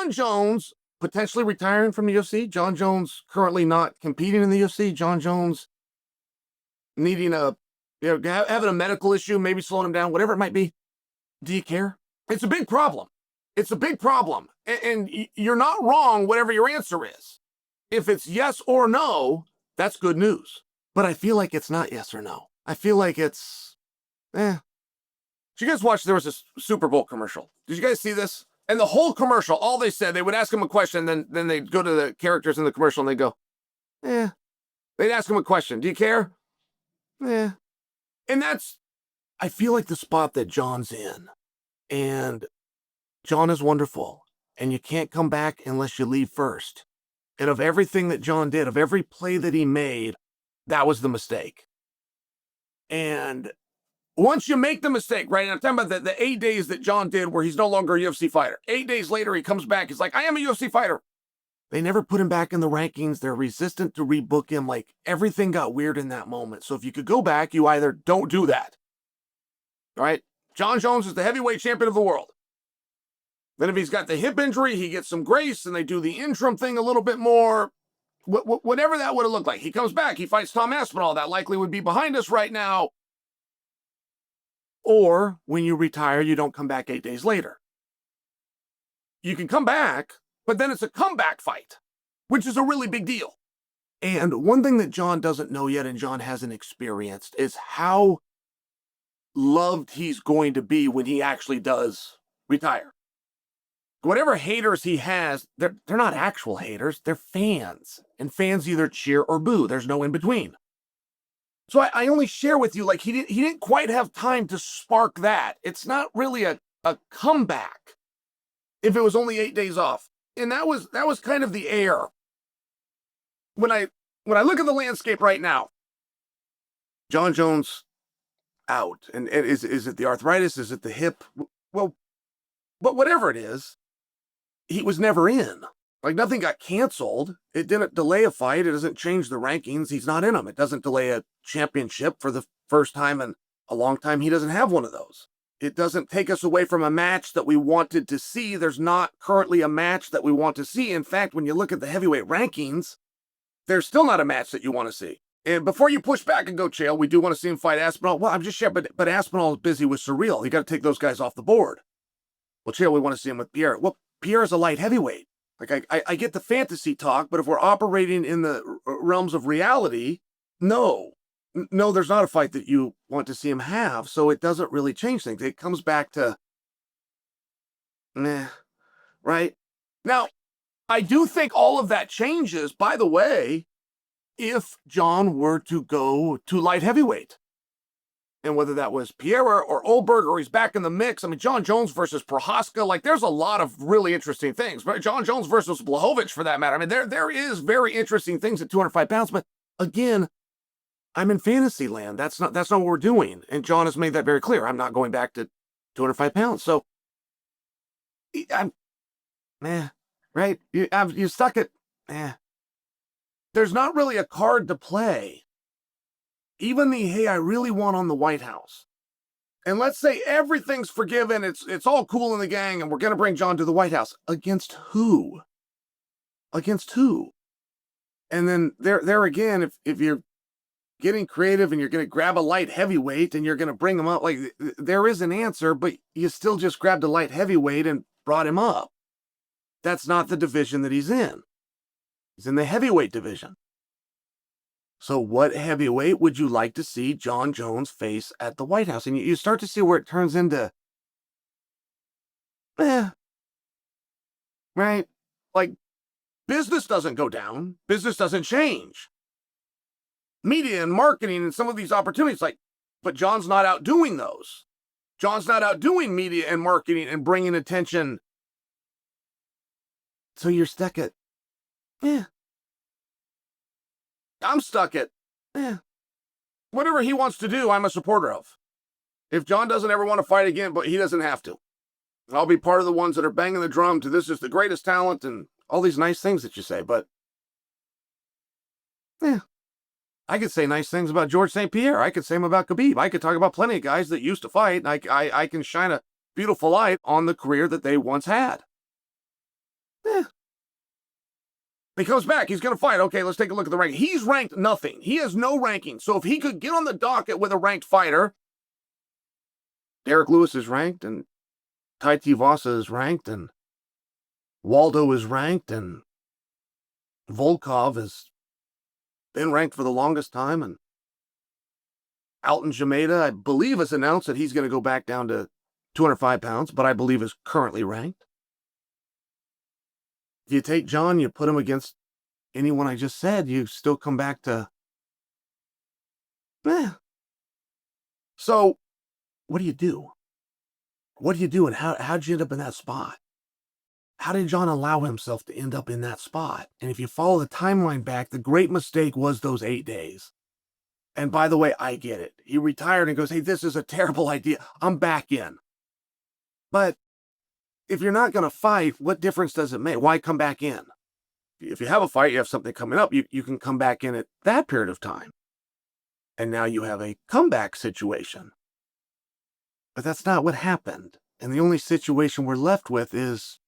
Jon Jones potentially retiring from the UFC. Jon Jones currently not competing in the UFC. Jon Jones needing having a medical issue, maybe slowing him down, whatever it might be. Do you care? It's a big problem. It's a big problem. And you're not wrong, whatever your answer is. If it's yes or no, that's good news. But I feel like it's not yes or no. I feel like it's, Did you guys watch, there was this Super Bowl commercial. Did you guys see this? And the whole commercial, all they said, they would ask him a question, then they'd go to the characters in the commercial and they'd go, They'd ask him a question. Do you care? And that's, I feel like the spot that Jon's in. And Jon is wonderful. And you can't come back unless you leave first. And of everything that Jon did, of every play that he made, that was the mistake. And once you make the mistake, right? And I'm talking about the 8 days that Jon did where he's no longer a UFC fighter. 8 days later, he comes back. He's like, I am a UFC fighter. They never put him back in the rankings. They're resistant to rebook him. Like, everything got weird in that moment. So if you could go back, you either don't do that. All right? Jon Jones is the heavyweight champion of the world. Then if he's got the hip injury, he gets some grace and they do the interim thing a little bit more. Whatever that would have looked like. He comes back. He fights Tom Aspinall. That likely would be behind us right now. Or when you retire, you don't come back 8 days later. You can come back, but then it's a comeback fight, which is a really big deal. And one thing that Jon doesn't know yet and Jon hasn't experienced is how loved he's going to be when he actually does retire. Whatever haters he has, they're not actual haters, they're fans. And fans either cheer or boo. There's no in between. So I only share with you, like, he didn't quite have time to spark that. It's not really a comeback if it was only 8 days off. And that was kind of the air. When I look at the landscape right now, Jon Jones out. And is it the arthritis? Is it the hip? Well, but whatever it is, he was never in. Like, nothing got canceled. It didn't delay a fight. It doesn't change the rankings. He's not in them. It doesn't delay a championship for the first time in a long time. He doesn't have one of those. It doesn't take us away from a match that we wanted to see. There's not currently a match that we want to see. In fact, when you look at the heavyweight rankings, there's still not a match that you want to see. And before you push back and go, Chael, we do want to see him fight Aspinall. Well, I'm just sure, but Aspinall is busy with Surreal. You got to take those guys off the board. Well, Chael, we want to see him with Pierre. Well, Pierre is a light heavyweight. Like, I get the fantasy talk, but if we're operating in the realms of reality, no, there's not a fight that you want to see him have, so it doesn't really change things. It comes back to, right? Now, I do think all of that changes, by the way, if Jon were to go to light heavyweight. And whether that was Pierre or Oberg, or he's back in the mix. I mean, Jon Jones versus Prohaska, like, there's a lot of really interesting things. Right? Jon Jones versus Blachowicz, for that matter. I mean, there is very interesting things at 205 pounds. But again, I'm in fantasy land. That's not what we're doing. And Jon has made that very clear. I'm not going back to 205 pounds. So, right? You stuck it. There's not really a card to play. Even the, hey, I really want on the White House. And let's say everything's forgiven, it's all cool in the gang, and we're going to bring Jon to the White House. Against who? Against who? And then there again, if you're getting creative and you're going to grab a light heavyweight and you're going to bring him up, like, there is an answer, but you still just grabbed a light heavyweight and brought him up. That's not the division that he's in. He's in the heavyweight division. So what heavyweight would you like to see Jon Jones face at the White House? And you start to see where it turns into, right? Like, business doesn't go down. Business doesn't change. Media and marketing and some of these opportunities, like, but Jon's not outdoing those. Jon's not outdoing media and marketing and bringing attention. So you're stuck at, I'm stuck at, whatever he wants to do, I'm a supporter of. If Jon doesn't ever want to fight again, but he doesn't have to. I'll be part of the ones that are banging the drum to this is the greatest talent and all these nice things that you say, but I could say nice things about George St. Pierre. I could say them about Khabib. I could talk about plenty of guys that used to fight, and I can shine a beautiful light on the career that they once had. He comes back. He's going to fight. Okay, let's take a look at the ranking. He's ranked nothing. He has no ranking. So if he could get on the docket with a ranked fighter, Derek Lewis is ranked, and Tai Tuivasa is ranked, and Waldo is ranked, and Volkov has been ranked for the longest time, and Alton Jameda, I believe, has announced that he's going to go back down to 205 pounds, but I believe is currently ranked. If you take Jon, you put him against anyone I just said, you still come back to, So, what do you do? What do you do, and how'd you end up in that spot? How did Jon allow himself to end up in that spot? And if you follow the timeline back, the great mistake was those 8 days. And by the way, I get it. He retired and goes, hey, this is a terrible idea. I'm back in. But if you're not going to fight, what difference does it make? Why come back in? If you have a fight, you have something coming up, you can come back in at that period of time. And now you have a comeback situation. But that's not what happened. And the only situation we're left with is,